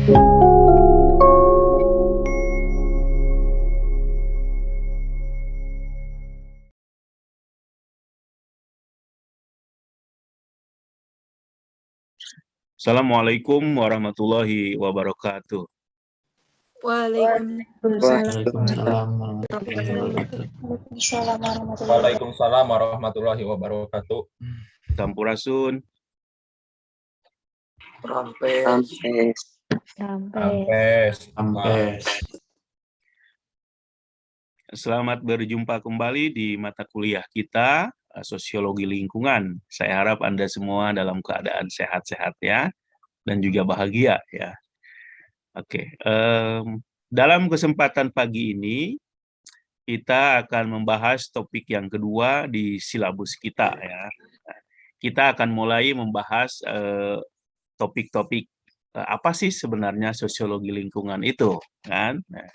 Assalamualaikum warahmatullahi wabarakatuh. Waalaikumsalam. Waalaikumsalam warahmatullahi wabarakatuh. Waalaikumsalam warahmatullahi wabarakatuh. Sampurasun. Rampes. Selamat berjumpa kembali di mata kuliah kita, Sosiologi Lingkungan. Saya harap Anda semua dalam keadaan sehat-sehat ya, dan juga bahagia ya. Oke, dalam kesempatan pagi ini, kita akan membahas topik yang kedua di silabus kita ya. Kita akan mulai membahas topik-topik apa sih sebenarnya sosiologi lingkungan itu kan. Nah,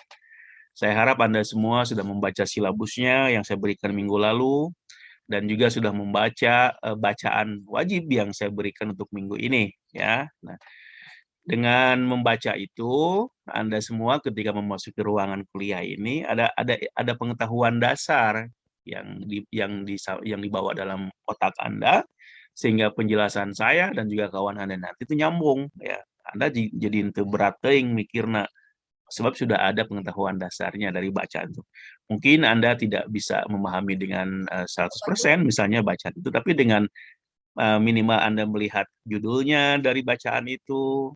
saya harap Anda semua sudah membaca silabusnya yang saya berikan minggu lalu dan juga sudah membaca bacaan wajib yang saya berikan untuk minggu ini ya. Nah, dengan membaca itu Anda semua ketika memasuki ruangan kuliah ini ada pengetahuan dasar yang dibawa dalam otak Anda, sehingga penjelasan saya dan juga kawan Anda nanti itu nyambung ya. Anda jadi ente berat teuing mikirna sebab sudah ada pengetahuan dasarnya dari bacaan itu. Mungkin Anda tidak bisa memahami dengan 100% misalnya bacaan itu, tapi dengan minimal Anda melihat judulnya dari bacaan itu,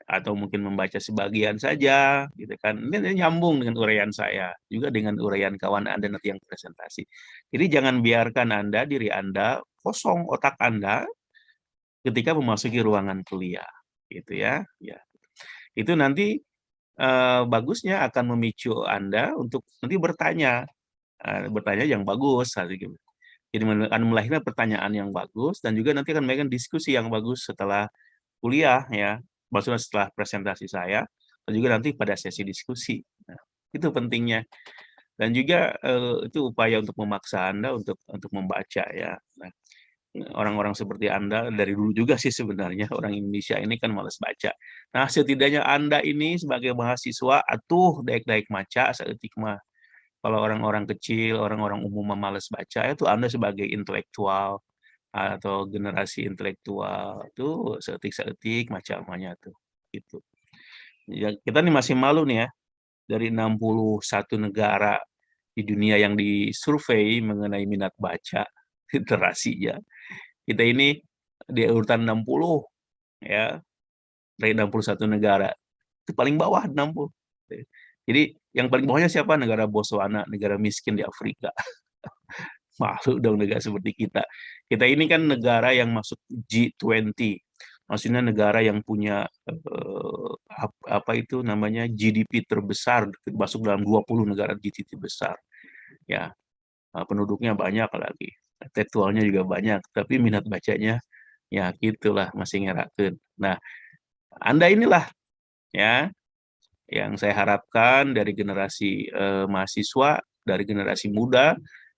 atau mungkin membaca sebagian saja, gitu kan. Ini nyambung dengan uraian saya, juga dengan uraian kawan Anda nanti yang presentasi. Jadi jangan biarkan diri Anda kosong otak Anda ketika memasuki ruangan kuliah, gitu ya. Ya. Itu nanti bagusnya akan memicu Anda untuk nanti bertanya yang bagus, gitu. Jadi akan melahirkan pertanyaan yang bagus dan juga nanti akan melahirkan diskusi yang bagus setelah kuliah ya, maksudnya setelah presentasi saya dan juga nanti pada sesi diskusi. Nah, itu pentingnya. Dan juga itu upaya untuk memaksa Anda untuk membaca ya. Nah, orang-orang seperti Anda dari dulu juga sih sebenarnya orang Indonesia ini kan malas baca. Nah, setidaknya Anda ini sebagai mahasiswa atuh daek-daek maca saeutik mah. Kalau orang-orang kecil, orang-orang umum malas baca, itu Anda sebagai intelektual atau generasi intelektual itu seetik-seetik macamnya tuh gitu. Ya, kita nih masih malu nih ya, dari 61 negara di dunia yang disurvei mengenai minat baca literasinya. Kita ini di urutan 60 ya, dari 61 negara. Itu paling bawah 60. Jadi yang paling bawahnya siapa? Negara Botswana, negara miskin di Afrika. Malu dong negara seperti kita. Kita ini kan negara yang masuk G20. Maksudnya negara yang punya apa itu namanya GDP terbesar, masuk dalam 20 negara GDP besar. Ya, penduduknya banyak lagi. Intelektualnya juga banyak, tapi minat bacanya ya gitulah masih ngerakeun. Nah, Anda inilah ya yang saya harapkan dari generasi mahasiswa, dari generasi muda,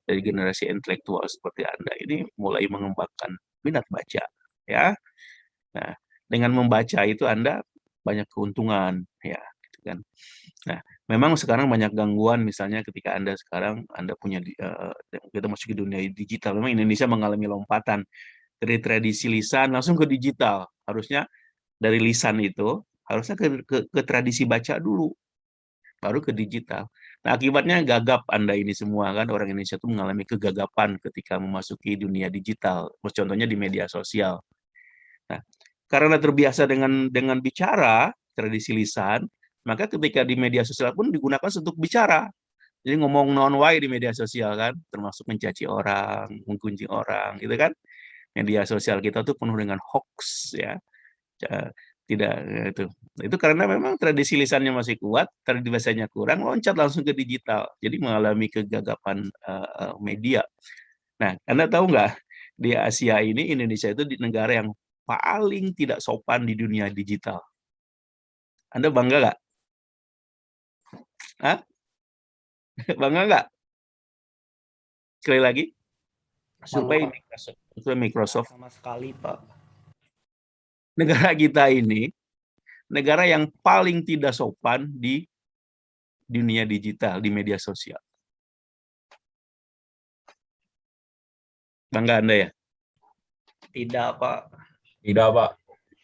dari generasi intelektual seperti Anda ini mulai mengembangkan minat baca ya. Nah, dengan membaca itu Anda banyak keuntungan ya gitu kan. Nah, memang sekarang banyak gangguan misalnya ketika Anda punya kita masuk ke dunia digital. Memang Indonesia mengalami lompatan dari tradisi lisan langsung ke digital. Harusnya dari lisan itu harusnya ke tradisi baca dulu, baru ke digital. Nah, akibatnya gagap Anda ini semua kan, orang Indonesia itu mengalami kegagapan ketika memasuki dunia digital. Contohnya di media sosial. Nah, karena terbiasa dengan bicara, tradisi lisan, maka ketika di media sosial pun digunakan untuk bicara. Jadi ngomong non wae di media sosial kan, termasuk mencaci orang, menggunjing orang, gitu kan. Media sosial kita tuh penuh dengan hoax ya. Tidak itu karena memang tradisi lisannya masih kuat, tradisi bahasanya kurang, loncat langsung ke digital. Jadi mengalami kegagapan media. Nah, Anda tahu nggak di Asia ini Indonesia itu di negara yang paling tidak sopan di dunia digital. Anda bangga nggak? Hah? Bangga nggak? Sekali lagi, survei Microsoft. Sama sekali, Pak. Negara kita ini negara yang paling tidak sopan di dunia digital, di media sosial. Bangga Anda ya? Tidak, Pak. Tidak, Pak.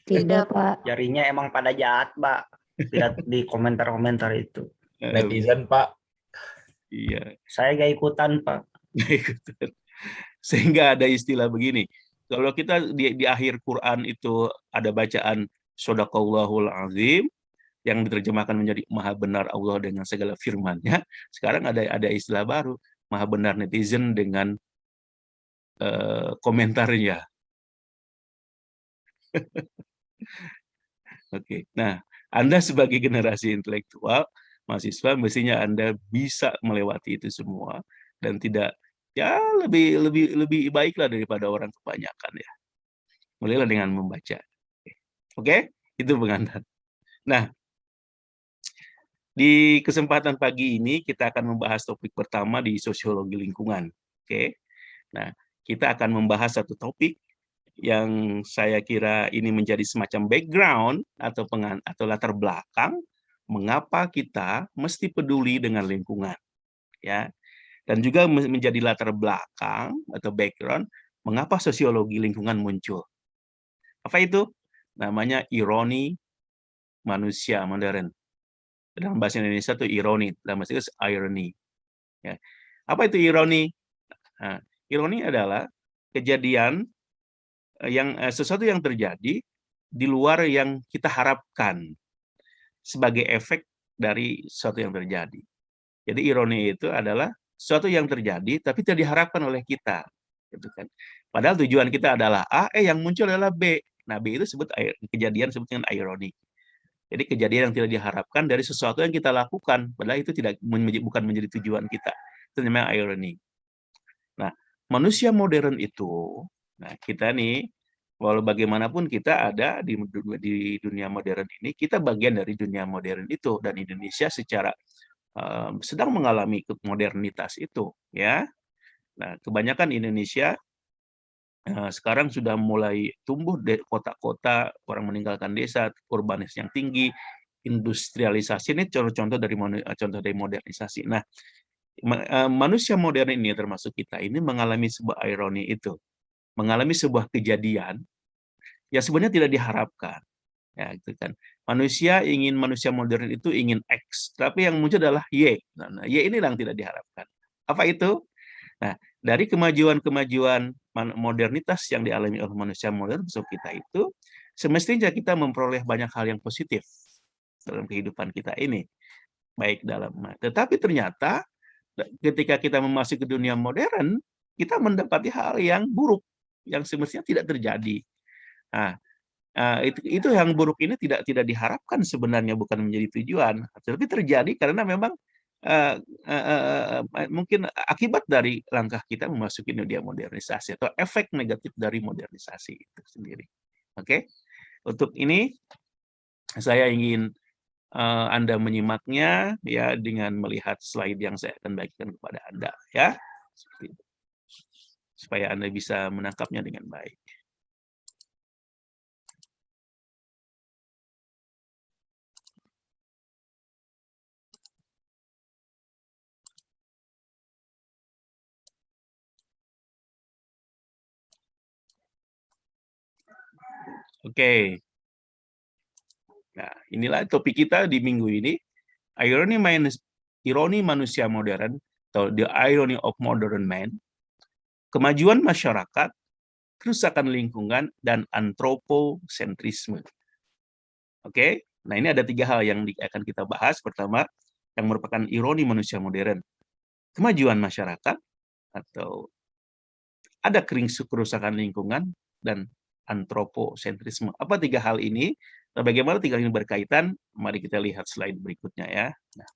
Tidak, Pak. Jarinya emang pada jahat, Pak. Tidak di komentar-komentar itu. Netizen, Pak. Iya. Saya gak ikutan, Pak. Sehingga ada istilah begini. Kalau kita di akhir Quran itu ada bacaan Shadaqallahul Azim, yang diterjemahkan menjadi maha benar Allah dengan segala firman-Nya. Sekarang ada istilah baru, maha benar netizen dengan komentarnya. Oke. Nah, Anda sebagai generasi intelektual, mahasiswa, mestinya Anda bisa melewati itu semua dan tidak ya lebih baiklah daripada orang kebanyakan ya. Mulailah dengan membaca. Oke? Itu pengantar. Nah, di kesempatan pagi ini kita akan membahas topik pertama di sosiologi lingkungan. Oke. Nah, kita akan membahas satu topik yang saya kira ini menjadi semacam background atau latar belakang mengapa kita mesti peduli dengan lingkungan, ya. Dan juga menjadi latar belakang atau background mengapa sosiologi lingkungan muncul. Apa itu? Namanya ironi manusia modern. Dalam bahasa Indonesia itu ironi, dalam bahasa Inggris irony. Ya. Apa itu ironi? Nah, ironi adalah kejadian sesuatu yang terjadi di luar yang kita harapkan sebagai efek dari sesuatu yang terjadi. Jadi ironi itu adalah sesuatu yang terjadi tapi tidak diharapkan oleh kita, gitu kan. Padahal tujuan kita adalah A, yang muncul adalah B. Nah, B itu kejadian disebut dengan ironi. Jadi kejadian yang tidak diharapkan dari sesuatu yang kita lakukan, padahal itu bukan menjadi tujuan kita. Itu namanya ironi. Nah, manusia modern itu, nah kita nih, walau bagaimanapun kita ada di dunia modern ini, kita bagian dari dunia modern itu, dan Indonesia secara sedang mengalami modernitas itu, ya. Nah, kebanyakan Indonesia sekarang sudah mulai tumbuh kota-kota, orang meninggalkan desa, urbanisasi yang tinggi, industrialisasi. Ini contoh dari modernisasi. Nah, manusia modern ini termasuk kita ini mengalami sebuah ironi itu, mengalami sebuah kejadian yang sebenarnya tidak diharapkan, ya gitu kan. Manusia modern itu ingin X, tapi yang muncul adalah Y. Nah, Y ini yang tidak diharapkan. Apa itu? Nah, dari kemajuan modernitas yang dialami oleh manusia modern kita itu, semestinya kita memperoleh banyak hal yang positif dalam kehidupan kita ini. Baik tetapi ternyata ketika kita memasuki dunia modern, kita mendapati hal yang buruk yang semestinya tidak terjadi. Nah, itu yang buruk ini tidak diharapkan sebenarnya, bukan menjadi tujuan, tapi terjadi karena memang mungkin akibat dari langkah kita memasuki dunia modernisasi atau efek negatif dari modernisasi itu sendiri. Oke, untuk ini saya ingin Anda menyimaknya ya dengan melihat slide yang saya akan bagikan kepada Anda ya, supaya Anda bisa menangkapnya dengan baik. Oke. Nah, inilah topik kita di minggu ini. Ironi manusia modern, atau the irony of modern man, kemajuan masyarakat, kerusakan lingkungan, dan antroposentrisme. Oke, nah ini ada 3 hal yang akan kita bahas. Pertama, yang merupakan ironi manusia modern, kemajuan masyarakat, atau ada kerusakan lingkungan, dan antroposentrisme. Apa 3 hal ini? Nah, bagaimana 3 hal ini berkaitan? Mari kita lihat slide berikutnya ya. Nah,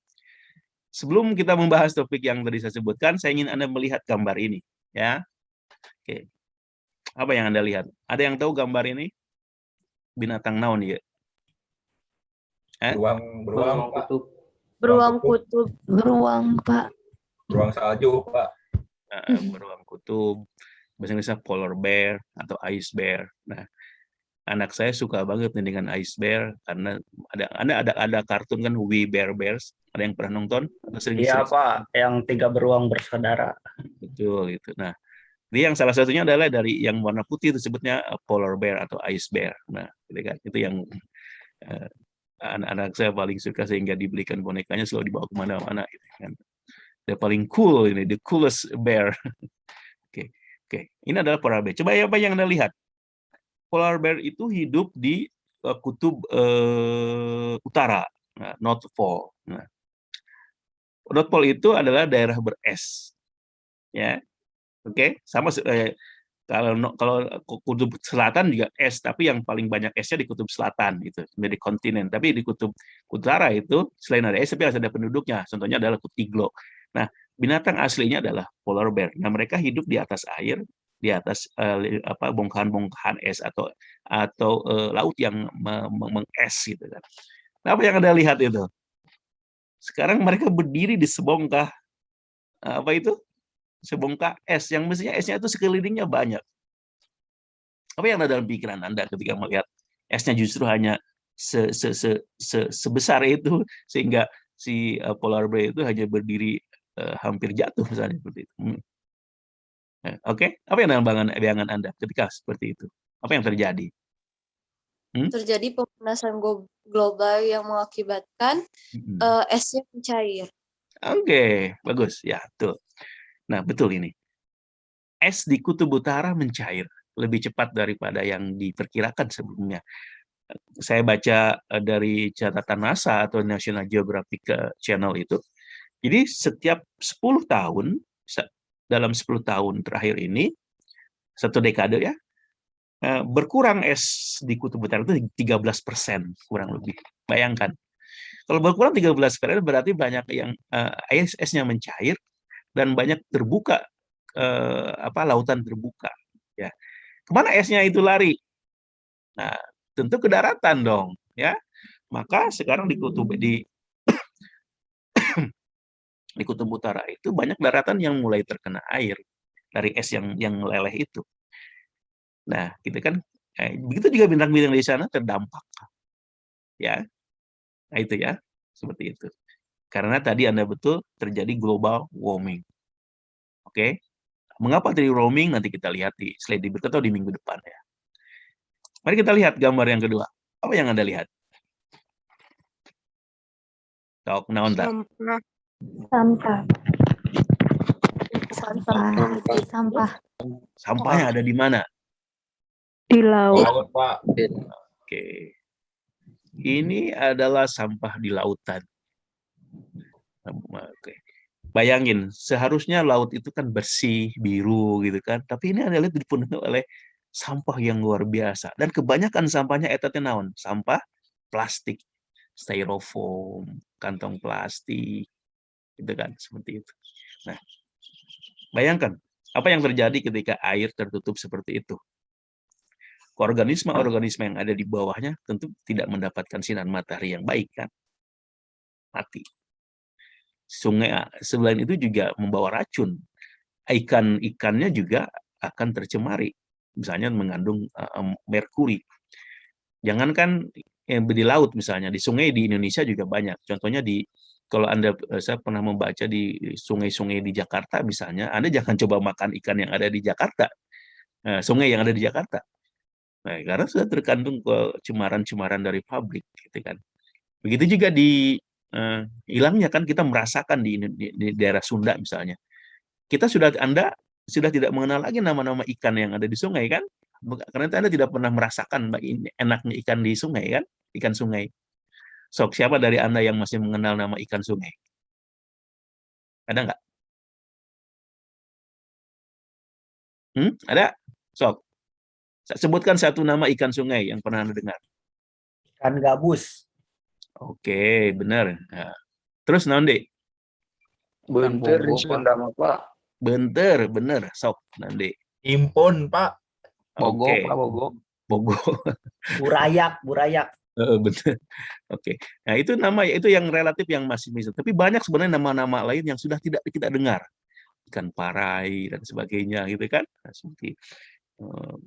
sebelum kita membahas topik yang tadi saya sebutkan, saya ingin Anda melihat gambar ini, ya. Oke. Apa yang Anda lihat? Ada yang tahu gambar ini? Binatang naon ya? Beruang, Pak. Beruang kutub. Beruang, Pak. Beruang salju, Pak. Beruang kutub. Bahasa Inggrisnya polar bear atau ice bear. Nah, anak saya suka banget nih dengan Ice Bear karena ada kartun kan We Bear Bears. Ada yang pernah nonton? Atau Iya sering-sering? Pak, yang 3 beruang bersaudara. Betul itu. Nah, dia yang salah satunya adalah dari yang warna putih itu sebutnya polar bear atau ice bear. Nah, gitu kan. Itu yang eh, anak-anak saya paling suka sehingga dibelikan bonekanya selalu dibawa kemana-mana. Gitu kan. Dia paling cool ini, the coolest bear. Oke, oke. Ini adalah polar bear. Coba apa yang Anda lihat? Polar bear itu hidup di kutub utara, nah, North Pole. Nah, North Pole itu adalah daerah beres, ya. Oke, sama kalau kutub selatan juga es, tapi yang paling banyak esnya di kutub selatan itu, menjadi kontinen. Tapi di kutub utara itu selain ada es, tapi ada penduduknya. Contohnya adalah kutiglo. Nah, binatang aslinya adalah polar bear. Nah, mereka hidup di atas air, di atas bongkahan-bongkahan es atau laut yang menges gitu kan. Nah, apa yang Anda lihat itu? Sekarang mereka berdiri di sebongkah apa itu? Sebongkah es yang mestinya esnya itu sekelilingnya banyak. Apa yang ada dalam pikiran Anda ketika melihat esnya justru hanya sebesar itu sehingga si polar bear itu hanya berdiri hampir jatuh misalnya seperti itu. Oke, apa yang dalam bayangan Anda ketika seperti itu? Apa yang terjadi? Terjadi pemanasan global yang mengakibatkan esnya mencair. Oke, bagus ya, tuh. Nah, betul ini. Es di kutub utara mencair lebih cepat daripada yang diperkirakan sebelumnya. Saya baca dari catatan NASA atau National Geographic Channel itu. Jadi setiap 10 tahun, dalam 10 tahun terakhir ini, satu dekade ya, berkurang es di kutub utara itu 13% kurang lebih. Bayangkan. Kalau berkurang 13% berarti banyak yang esnya mencair dan banyak terbuka lautan terbuka ya. Kemana esnya itu lari? Nah, tentu ke daratan dong ya. Maka sekarang di kutub utara itu banyak daratan yang mulai terkena air dari es yang meleleh itu. Nah, gitu kan. Begitu juga bintang-bintang di sana terdampak ya. Nah, itu ya, seperti itu. Karena tadi Anda betul terjadi global warming. Oke. Mengapa terjadi roaming? Nanti kita lihat di slide berikut atau di minggu depan ya. Mari kita lihat gambar yang kedua. Apa yang Anda lihat? Tahu kenaon tak? Sampah. Sampah. Sampahnya ada di mana? Di laut. Laut, Pak. Oke. Ini adalah sampah di lautan. Oke. Bayangin, seharusnya laut itu kan bersih, biru gitu kan. Tapi ini adalah dipenuhi oleh sampah yang luar biasa. Dan kebanyakan sampahnya etatnya naon? Sampah plastik, styrofoam, kantong plastik, gitu kan, seperti itu. Nah, bayangkan apa yang terjadi ketika air tertutup seperti itu. Organisme-organisme yang ada di bawahnya tentu tidak mendapatkan sinar matahari yang baik kan, mati. Sungai selain itu juga membawa racun. Ikan-ikannya juga akan tercemari, misalnya mengandung merkuri. Jangankan di laut misalnya, di sungai di Indonesia juga banyak. Contohnya kalau saya pernah membaca di sungai-sungai di Jakarta misalnya, Anda jangan coba makan ikan yang ada di Jakarta, sungai yang ada di Jakarta. Nah, karena sudah terkandung cemaran-cemaran dari pabrik, gitu kan. Begitu juga hilangnya kan kita merasakan di daerah Sunda misalnya. Anda sudah tidak mengenal lagi nama-nama ikan yang ada di sungai kan? Karena Anda tidak pernah merasakan enaknya ikan di sungai kan? Ikan sungai. Sok, siapa dari Anda yang masih mengenal nama ikan sungai? Ada nggak? Ada? Sok. Sebutkan satu nama ikan sungai yang pernah Anda dengar. Ikan gabus. Oke, benar. Nah, terus nanti Bentar di Sunda mah, Pak. Bentar, benar. Sok nanti. Impun, Pak. Bogo, Oke. Pak, Bogo. Bogo. Burayak. Benar. Oke. Nah, itu nama itu yang relatif yang masih bisa. Tapi banyak sebenarnya nama-nama lain yang sudah tidak kita dengar. Ikan parai dan sebagainya gitu kan. Nah, seperti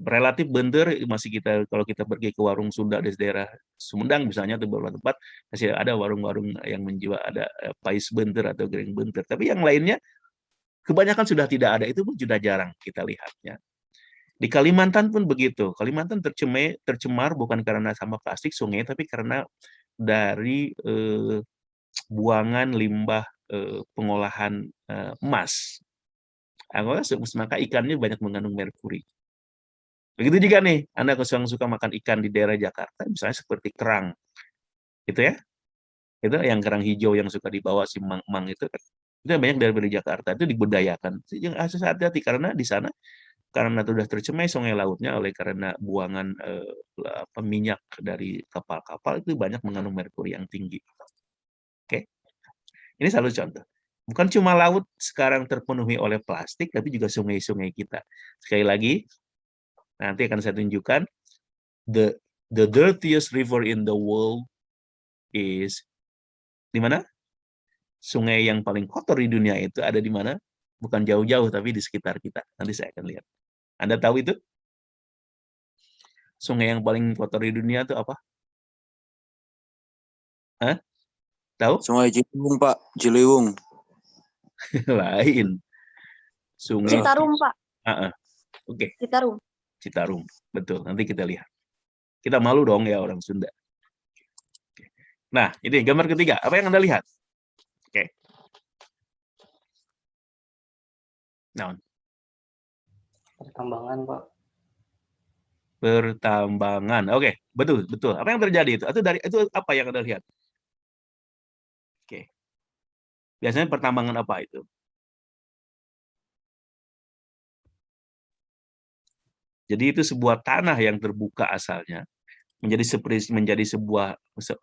relatif bentar, masih kalau kita pergi ke warung Sunda di daerah Sumedang misalnya atau beberapa tempat masih ada warung-warung yang menjual ada pais bentar atau goreng bentar, tapi yang lainnya kebanyakan sudah tidak ada, itu pun sudah jarang kita lihatnya. Di Kalimantan pun begitu. Kalimantan tercemar bukan karena sampah plastik sungai, tapi karena dari buangan limbah pengolahan emas. Maka ikannya banyak mengandung merkuri. Begitu juga nih, Anda yang suka makan ikan di daerah Jakarta, misalnya seperti kerang, gitu ya. Itu yang kerang hijau yang suka dibawa si mang-mang itu kan. Itu banyak dari Jakarta, itu dibudayakan. Harus hati-hati karena di sana karena sudah tercemar sungai lautnya oleh karena buangan minyak dari kapal-kapal, itu banyak mengandung merkuri yang tinggi. Oke. Ini selalu contoh. Bukan cuma laut sekarang terpenuhi oleh plastik, tapi juga sungai-sungai kita. Sekali lagi, nanti akan saya tunjukkan the dirtiest river in the world is di mana? Sungai yang paling kotor di dunia itu ada di mana? Bukan jauh-jauh tapi di sekitar kita. Nanti saya akan lihat. Anda tahu itu? Sungai yang paling kotor di dunia itu apa? Hah? Tahu? Sungai Ciliwung, Pak. Ciliwung. Lain. Sungai Citarum, Pak. Oke. Citarum. Citarum, betul. Nanti kita lihat. Kita malu dong ya orang Sunda. Nah, ini gambar ketiga. Apa yang Anda lihat? Oke. Nah, Pertambangan, Pak. pertambangan. Oke, betul, betul. Apa yang terjadi itu? Itu apa yang Anda lihat? Oke. Biasanya pertambangan apa itu? Jadi itu sebuah tanah yang terbuka asalnya menjadi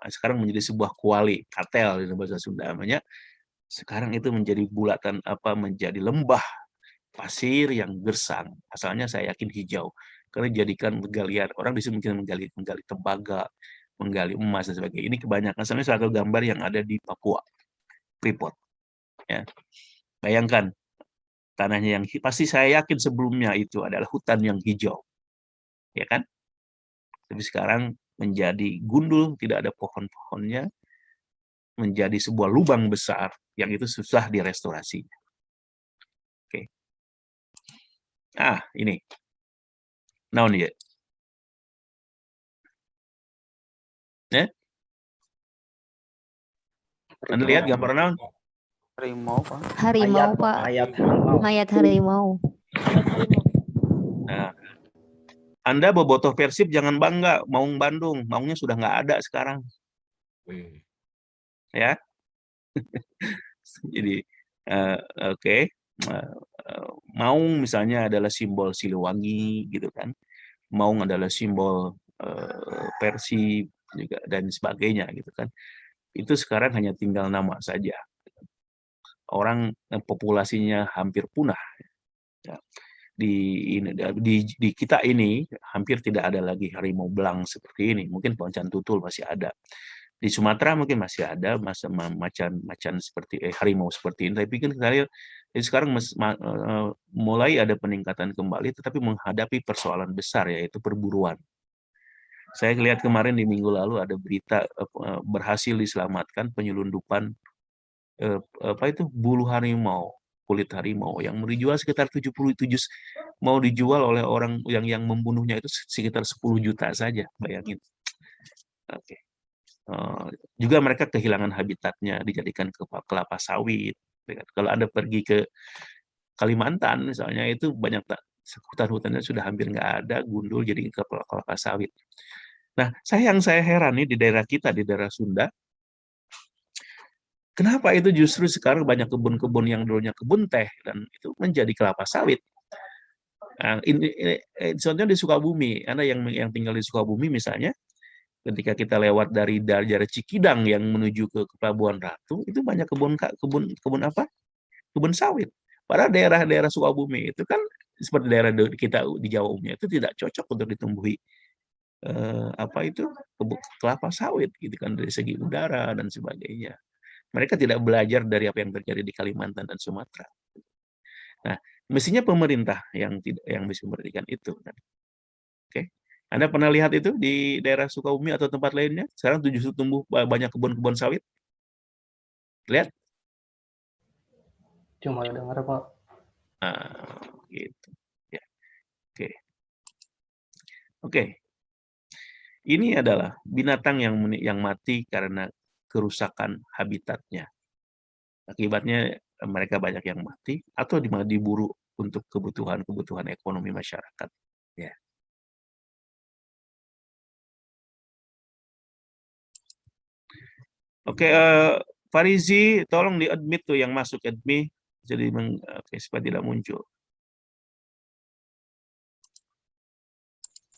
sekarang menjadi sebuah kuali, katel di bahasa Sunda namanya. Sekarang itu menjadi bulatan menjadi lembah pasir yang gersang. Asalnya saya yakin hijau karena dijadikan penggalian. Orang di sini mungkin menggali tembaga, menggali emas dan sebagainya. Ini kebanyakan sebenarnya satu gambar yang ada di Papua, Freeport. Ya. Bayangkan tanahnya yang pasti saya yakin sebelumnya itu adalah hutan yang hijau, ya kan? Tapi sekarang menjadi gundul, tidak ada pohon-pohonnya, menjadi sebuah lubang besar yang itu susah direstorasi. Oke. Ini. Naon ya? Ya? Anda lihat gambar naon? Harimau, Pak. Harimau, Pak. Mayat harimau. Nah, Anda bobotoh Persib jangan bangga, Maung Bandung, Maungnya sudah nggak ada sekarang. Ya. Jadi oke. Maung misalnya adalah simbol Siliwangi gitu kan. Maung adalah simbol Persib juga dan sebagainya gitu kan. Itu sekarang hanya tinggal nama saja. Orang populasinya hampir punah. Ya. Di kita ini hampir tidak ada lagi harimau belang seperti ini. Mungkin poncan tutul masih ada. Di Sumatera mungkin masih ada macan seperti harimau seperti ini. Tapi kan kita lihat sekarang mulai ada peningkatan kembali, tetapi menghadapi persoalan besar yaitu perburuan. Saya lihat kemarin di minggu lalu ada berita berhasil diselamatkan penyelundupan bulu harimau, kulit harimau yang dijual sekitar 77, mau dijual oleh orang yang membunuhnya itu sekitar 10 juta saja, bayangin. Oke. Juga mereka kehilangan habitatnya, dijadikan kelapa sawit. Kalau Anda pergi ke Kalimantan misalnya, itu banyak hutan-hutannya sudah hampir nggak ada, gundul jadi kelapa sawit. Nah, saya heran nih di daerah kita, di daerah Sunda, kenapa itu justru sekarang banyak kebun-kebun yang dulunya kebun teh dan itu menjadi kelapa sawit. Nah, contohnya di Sukabumi, Anda yang tinggal di Sukabumi misalnya, ketika kita lewat dari Cikidang yang menuju ke Pelabuhan Ratu, itu banyak kebun apa? Kebun sawit. Padahal daerah-daerah Sukabumi itu kan seperti daerah kita di Jawa umumnya itu tidak cocok untuk ditumbuhi kelapa sawit gitu kan, dari segi udara dan sebagainya. Mereka tidak belajar dari apa yang terjadi di Kalimantan dan Sumatera. Nah, Mestinya pemerintah yang tidak yang bisa memberikan itu. Oke. Anda pernah lihat itu di daerah Sukabumi atau tempat lainnya? Sekarang justru tumbuh banyak kebun-kebun sawit. Lihat. Cuma dengar Pak. Gitu. Ya. Oke. Oke. Ini adalah binatang yang mati karena kerusakan habitatnya. Akibatnya mereka banyak yang mati atau diburu untuk kebutuhan ekonomi masyarakat. Ya. Oke, Farizi, tolong di-admit tuh yang masuk admin, jadi supaya tidak muncul.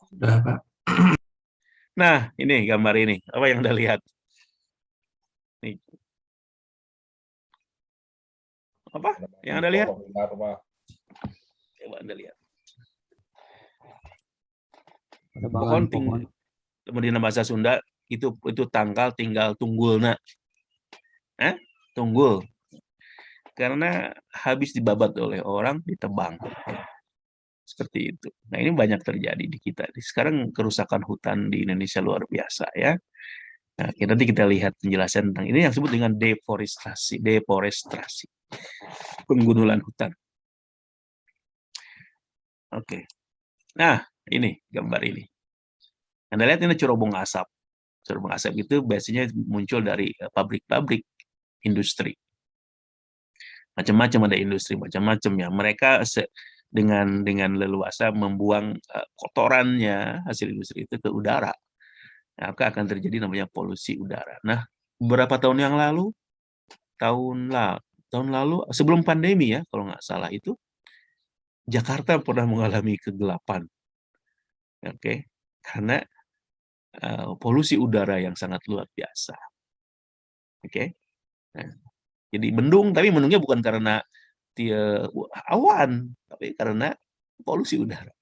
Sudah, Pak. Nah, ini gambar ini. Apa yang Anda lihat? Nih. Apa yang Anda lihat? Coba Anda lihat. Pohon tinggal. Kemudian bahasa Sunda itu tangkal tinggal tunggulna. Tunggul. Karena habis dibabat oleh orang, ditebang. Seperti itu. Nah, ini banyak terjadi di kita. Sekarang kerusakan hutan di Indonesia luar biasa ya. Nah, nanti kita lihat penjelasan tentang ini yang disebut dengan deforestasi, penggundulan hutan. Oke. Nah, ini gambar ini. Anda lihat ini cerobong asap. Cerobong asap itu biasanya muncul dari pabrik-pabrik industri. Macam-macam ada industri, macam-macam ya. Mereka dengan leluasa membuang kotorannya hasil industri itu ke udara. Nah, akan terjadi namanya polusi udara. Nah, beberapa tahun yang lalu, tahun lalu sebelum pandemi ya, kalau nggak salah itu, Jakarta pernah mengalami kegelapan. Oke, karena polusi udara yang sangat luar biasa. Oke, nah, jadi mendung, tapi mendungnya bukan karena awan, tapi karena polusi udara.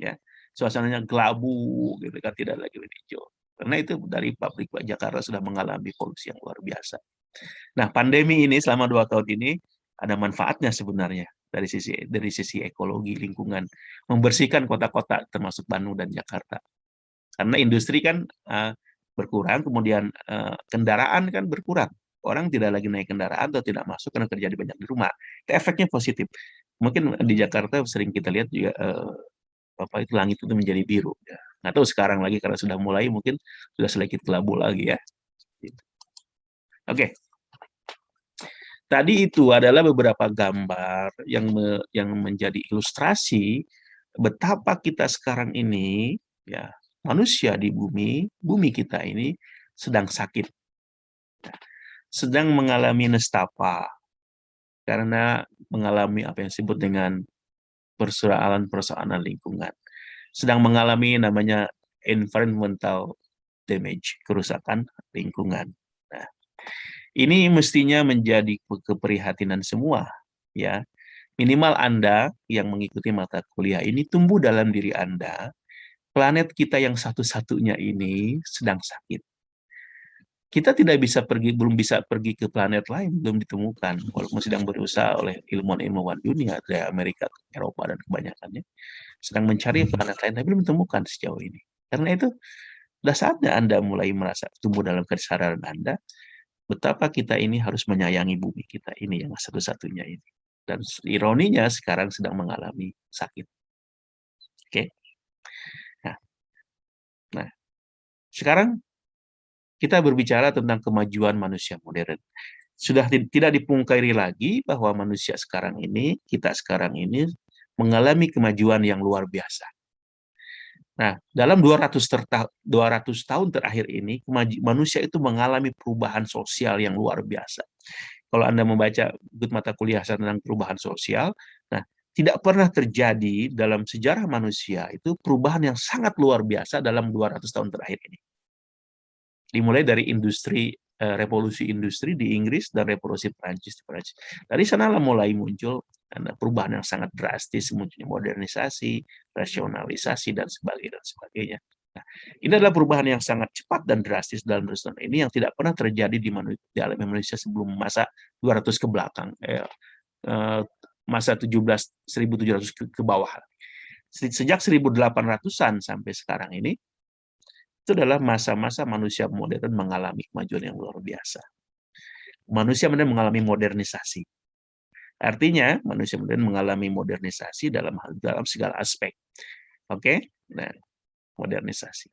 Ya, suasananya gelabu, gitu kan, tidak lagi hijau. Karena itu dari pabrik Jakarta sudah mengalami polusi yang luar biasa. Nah, pandemi ini selama 2 tahun ini ada manfaatnya sebenarnya dari sisi ekologi lingkungan, membersihkan kota-kota termasuk Bandung dan Jakarta. Karena industri kan berkurang, kemudian kendaraan kan berkurang. Orang tidak lagi naik kendaraan atau tidak masuk karena terjadi banyak di rumah. Itu efeknya positif. Mungkin di Jakarta sering kita lihat juga itu langit itu menjadi biru. Ya. Nggak tahu sekarang lagi karena sudah mulai mungkin sudah sedikit kelabu lagi ya. Oke. Tadi itu adalah beberapa gambar yang menjadi ilustrasi betapa kita sekarang ini ya manusia di bumi kita ini sedang sakit. Sedang mengalami nestapa karena mengalami apa yang disebut dengan persoalan lingkungan. Sedang mengalami namanya environmental damage, kerusakan lingkungan. Nah, ini mestinya menjadi keprihatinan semua, ya. Minimal Anda yang mengikuti mata kuliah ini tumbuh dalam diri Anda, planet kita yang satu-satunya ini sedang sakit. Kita belum bisa pergi ke planet lain, belum ditemukan, walaupun sedang berusaha oleh ilmuwan-ilmuwan dunia dari Amerika, Eropa, dan kebanyakannya, sedang mencari planet lain, tapi belum ditemukan sejauh ini. Karena itu, sudah saatnya Anda mulai merasa tumbuh dalam kesadaran Anda, betapa kita ini harus menyayangi bumi kita ini yang satu-satunya ini. Dan ironinya sekarang sedang mengalami sakit. Oke? Nah, sekarang kita berbicara tentang kemajuan manusia modern. Sudah tidak dipungkiri lagi bahwa manusia sekarang ini, kita sekarang ini mengalami kemajuan yang luar biasa. Nah, dalam 200 tahun terakhir ini, manusia itu mengalami perubahan sosial yang luar biasa. Kalau Anda membaca mata kuliah tentang perubahan sosial, nah, tidak pernah terjadi dalam sejarah manusia itu perubahan yang sangat luar biasa dalam 200 tahun terakhir ini. Dimulai dari revolusi industri di Inggris dan revolusi Prancis di Prancis. Dari sanalah mulai muncul perubahan yang sangat drastis, munculnya modernisasi, rasionalisasi, dan sebagainya. Nah, ini adalah perubahan yang sangat cepat dan drastis dalam tahun ini yang tidak pernah terjadi di alam manusia sebelum masa 200 ke belakang. masa 1700 ke bawah. Sejak 1800-an sampai sekarang ini, itu adalah masa-masa manusia modern mengalami kemajuan yang luar biasa. Manusia modern mengalami modernisasi. Artinya, manusia modern mengalami modernisasi dalam segala aspek. Oke? Nah, modernisasi.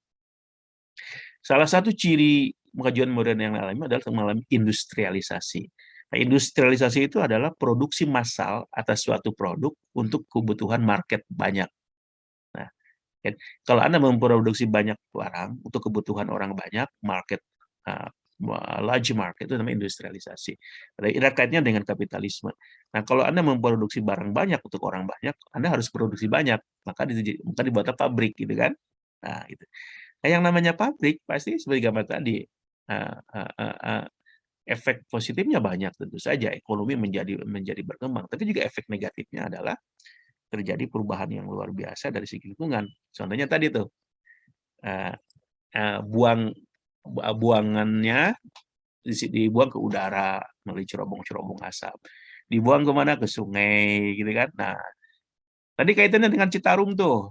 Salah satu ciri kemajuan modern yang dialami adalah mengalami industrialisasi. Nah, industrialisasi itu adalah produksi massal atas suatu produk untuk kebutuhan market banyak. Nah, kalau Anda memproduksi banyak barang untuk kebutuhan orang banyak, market large market itu namanya industrialisasi. Ada kaitnya dengan kapitalisme. Nah, kalau Anda memproduksi barang banyak untuk orang banyak, Anda harus produksi banyak, maka dibuatlah pabrik, gitu kan? Nah, itu. Nah, yang namanya pabrik pasti seperti gambar tadi, efek positifnya banyak tentu saja, ekonomi menjadi berkembang, tapi juga efek negatifnya adalah terjadi perubahan yang luar biasa dari segi lingkungan. Contohnya tadi tuh, buangannya dibuang ke udara melalui cerobong-cerobong asap, dibuang kemana? Ke sungai, gitu kan? Nah, tadi kaitannya dengan Citarum tuh.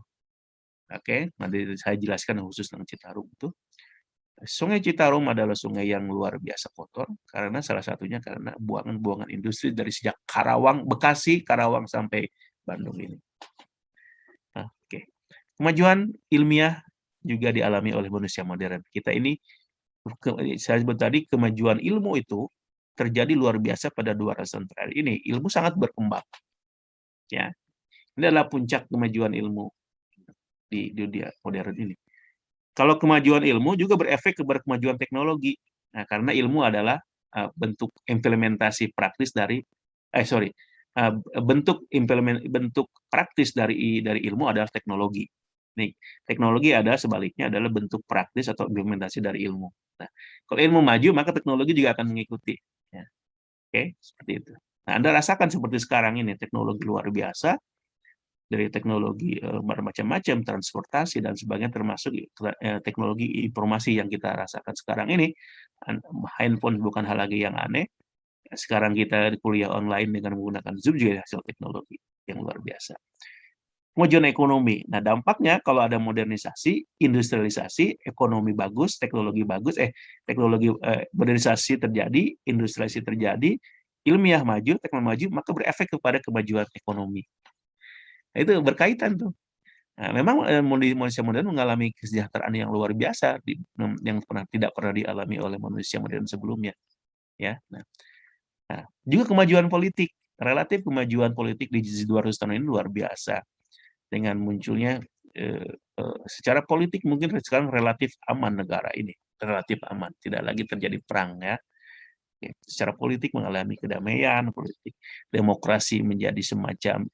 Oke, nanti saya jelaskan khusus tentang Citarum tuh. Sungai Citarum adalah sungai yang luar biasa kotor karena salah satunya karena buangan-buangan industri dari sejak Karawang, Bekasi, Karawang sampai Bandung ini. Nah, oke. Kemajuan ilmiah juga dialami oleh manusia modern. Kita ini, saya sebut tadi, kemajuan ilmu itu terjadi luar biasa pada 200 tahun terakhir ini. Ilmu sangat berkembang. Ya. Ini adalah puncak kemajuan ilmu di dunia modern ini. Kalau kemajuan ilmu juga berefek kepada kemajuan teknologi. Nah, karena ilmu adalah bentuk implementasi praktis dari bentuk praktis dari ilmu adalah teknologi. Nih, teknologi adalah sebaliknya adalah bentuk praktis atau implementasi dari ilmu. Nah, kalau ilmu maju maka teknologi juga akan mengikuti. Ya. Oke, seperti itu. Nah, Anda rasakan seperti sekarang ini teknologi luar biasa. Dari teknologi bermacam-macam, transportasi dan sebagainya, termasuk teknologi informasi yang kita rasakan sekarang ini. Handphone bukan hal lagi yang aneh. Sekarang kita kuliah online dengan menggunakan Zoom juga hasil teknologi yang luar biasa. Kemajuan ekonomi. Nah, dampaknya kalau ada modernisasi, industrialisasi, ekonomi bagus, teknologi bagus, modernisasi terjadi, industrialisasi terjadi, ilmiah maju, teknologi maju, maka berefek kepada kemajuan ekonomi. Nah, itu berkaitan tuh. Nah, memang manusia modern mengalami kesejahteraan yang luar biasa yang tidak pernah dialami oleh manusia modern sebelumnya. Ya. Nah, juga kemajuan politik, relatif kemajuan politik di 200 tahun ini luar biasa dengan munculnya secara politik mungkin sekarang relatif aman negara ini, relatif aman, tidak lagi terjadi perang ya. Secara politik mengalami kedamaian, politik demokrasi menjadi semacam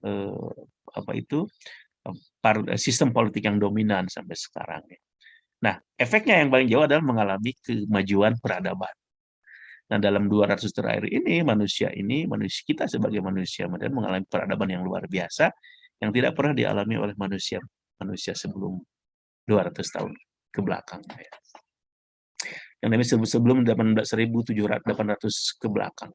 sistem politik yang dominan sampai sekarang. Nah, efeknya yang paling jauh adalah mengalami kemajuan peradaban. Nah, dalam 200 terakhir ini manusia kita sebagai manusia modern mengalami peradaban yang luar biasa yang tidak pernah dialami oleh manusia sebelum 200 tahun ke belakang. Yang namanya sebelum 1800 ke belakang.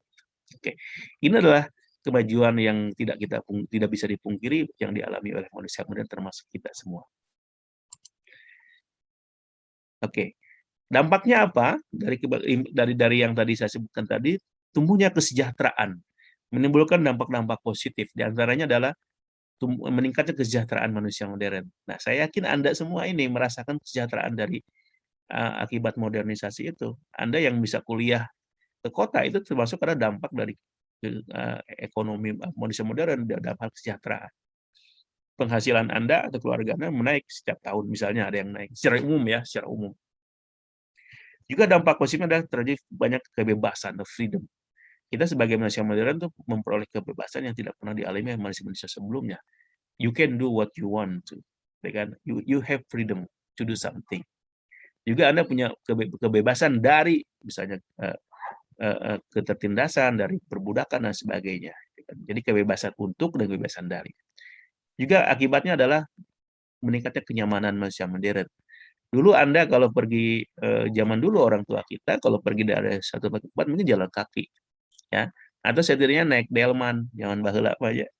Oke. Ini adalah kemajuan yang tidak bisa dipungkiri yang dialami oleh manusia modern termasuk kita semua. Oke. Dampaknya apa? Dari yang tadi saya sebutkan tadi, tumbuhnya kesejahteraan, menimbulkan dampak-dampak positif. Di antaranya adalah meningkatnya kesejahteraan manusia modern. Nah, saya yakin Anda semua ini merasakan kesejahteraan dari akibat modernisasi itu. Anda yang bisa kuliah ke kota itu termasuk ada dampak dari ekonomi manusia modern dalam hal kesejahteraan. Penghasilan Anda atau keluarga Anda menaik setiap tahun, misalnya ada yang naik secara umum. Juga dampak positifnya adalah terjadi banyak kebebasan atau freedom. Kita sebagai manusia modern tuh memperoleh kebebasan yang tidak pernah dialami oleh manusia sebelumnya. You can do what you want to. You have freedom to do something. Juga Anda punya kebebasan dari misalnya ketertindasan, dari perbudakan dan sebagainya. Jadi kebebasan untuk dan kebebasan dari. Juga akibatnya adalah meningkatnya kenyamanan manusia modern. Dulu Anda kalau pergi zaman dulu orang tua kita kalau pergi dari satu tempat mungkin jalan kaki, ya, atau setidaknya naik delman, jangan baheula aja.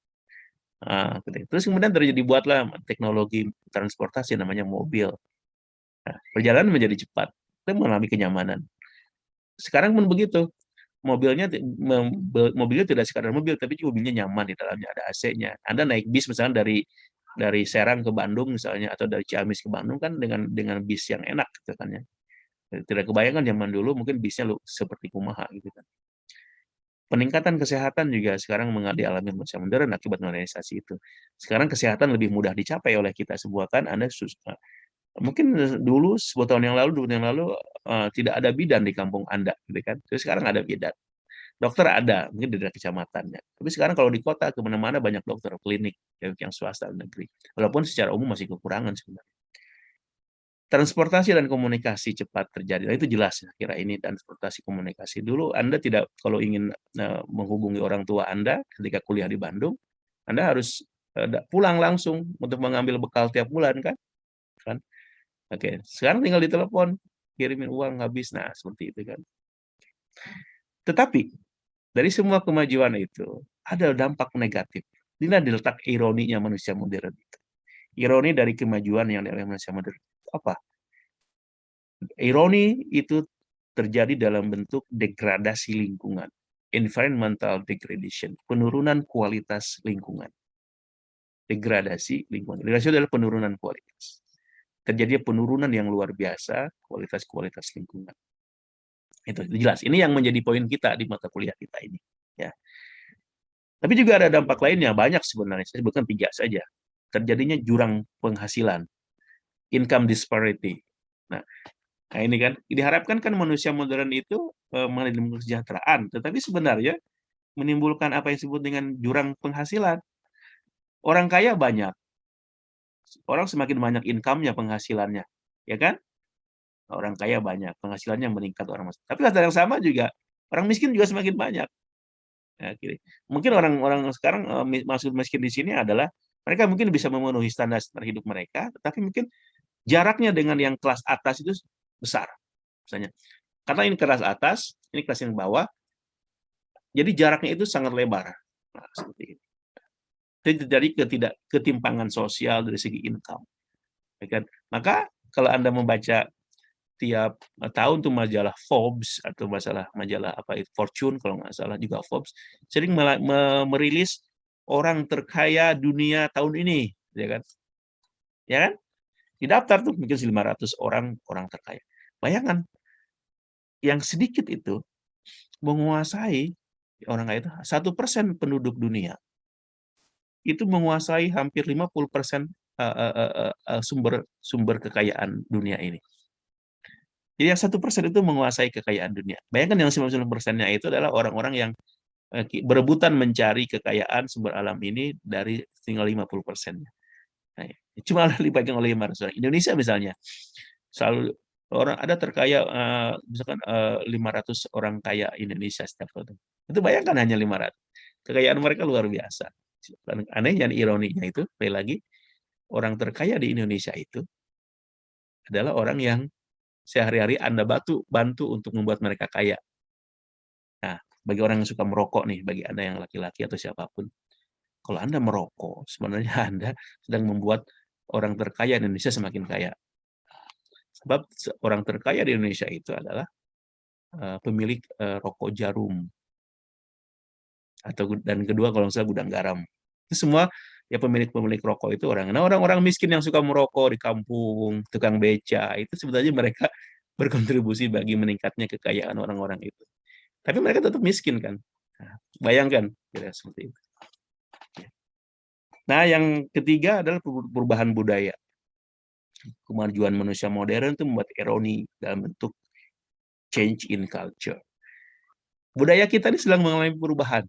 Terus kemudian dibuatlah teknologi transportasi namanya mobil. Nah, perjalanan menjadi cepat, kita mengalami kenyamanan. Sekarang pun begitu, mobilnya tidak sekadar mobil, tapi juga mobilnya nyaman, di dalamnya ada AC-nya. Anda naik bis misalnya dari Serang ke Bandung misalnya, atau dari Ciamis ke Bandung kan dengan bis yang enak gitu kan ya. Tidak kebayangkan zaman dulu mungkin bisnya seperti kumaha gitu kan. Peningkatan kesehatan juga sekarang dialami manusia modern akibat modernisasi itu. Sekarang kesehatan lebih mudah dicapai oleh kita semua kan. Anda mungkin dulu 10 tahun yang lalu, 2 tahun yang lalu tidak ada bidan di kampung Anda, gitu kan. Terus sekarang ada bidan. Dokter ada, mungkin di daerah kecamatannya. Tapi sekarang kalau di kota, kemana-mana banyak dokter, klinik, yang swasta dan negeri. Walaupun secara umum masih kekurangan sebenarnya. Transportasi dan komunikasi cepat terjadi. Nah, itu jelas ya, kira ini transportasi komunikasi. Dulu Anda tidak, kalau ingin menghubungi orang tua Anda ketika kuliah di Bandung, Anda harus pulang langsung untuk mengambil bekal tiap bulan kan? Oke, sekarang tinggal ditelepon, kirimin uang habis. Nah, seperti itu kan. Tetapi dari semua kemajuan itu ada dampak negatif. Inilah diletak ironinya manusia modern itu. Ironi dari kemajuan yang dialami manusia modern. Apa? Ironi itu terjadi dalam bentuk degradasi lingkungan, environmental degradation, penurunan kualitas lingkungan. Degradasi lingkungan. Degradasi adalah penurunan kualitas. Terjadi penurunan yang luar biasa kualitas lingkungan. Itu jelas. Ini yang menjadi poin kita di mata kuliah kita ini. Ya. Tapi juga ada dampak lainnya, banyak sebenarnya. Saya sebutkan 3 saja. Terjadinya jurang penghasilan, income disparity. Nah, ini kan diharapkan kan manusia modern itu mengalami kesejahteraan, tetapi sebenarnya menimbulkan apa yang disebut dengan jurang penghasilan. Orang kaya banyak, orang semakin banyak income-nya, penghasilannya, ya kan? Orang kaya banyak, penghasilannya meningkat orang miskin. Tapi pada yang sama juga orang miskin juga semakin banyak. Ya, mungkin orang-orang sekarang maksud miskin di sini adalah mereka mungkin bisa memenuhi standar hidup mereka, tetapi mungkin jaraknya dengan yang kelas atas itu besar, misalnya. Karena ini kelas atas, ini kelas yang bawah, jadi jaraknya itu sangat lebar. Nah, seperti itu. Jadi terjadi ketimpangan sosial dari segi income. Ya kan? Maka kalau Anda membaca tiap tahun tuh majalah Forbes atau majalah apa itu Fortune kalau nggak salah juga Forbes sering merilis orang terkaya dunia tahun ini, ya kan? Ya kan? Di daftar tuh mungkin 500 orang terkaya. Bayangkan yang sedikit itu menguasai orang kaya itu 1% penduduk dunia. Itu menguasai hampir 50% sumber kekayaan dunia ini. Jadi yang 1% itu menguasai kekayaan dunia. Bayangkan yang 99%-nya itu adalah orang-orang yang berebutan mencari kekayaan sumber alam ini dari tinggal 50%-nya. Nah, cuma dipegang oleh 500 orang. Indonesia misalnya, selalu orang ada terkaya misalkan 500 orang kaya Indonesia setiap tahun. Itu bayangkan hanya 500. Kekayaan mereka luar biasa. Anehnya, ironinya itu, lagi orang terkaya di Indonesia itu adalah orang yang sehari-hari Anda bantu untuk membuat mereka kaya. Nah, bagi orang yang suka merokok nih, bagi Anda yang laki-laki atau siapapun, kalau Anda merokok, sebenarnya Anda sedang membuat orang terkaya di Indonesia semakin kaya. Sebab orang terkaya di Indonesia itu adalah pemilik rokok Jarum. Dan kedua kalau misalnya gudang garam. Itu semua ya pemilik rokok itu orang. Nah, orang-orang miskin yang suka merokok di kampung, tukang beca, itu sebenarnya mereka berkontribusi bagi meningkatnya kekayaan orang-orang itu. Tapi mereka tetap miskin kan. Nah, bayangkan kira seperti itu. Nah, yang ketiga adalah perubahan budaya. Kemajuan manusia modern itu membuat ironi dalam bentuk change in culture. Budaya kita ini sedang mengalami perubahan.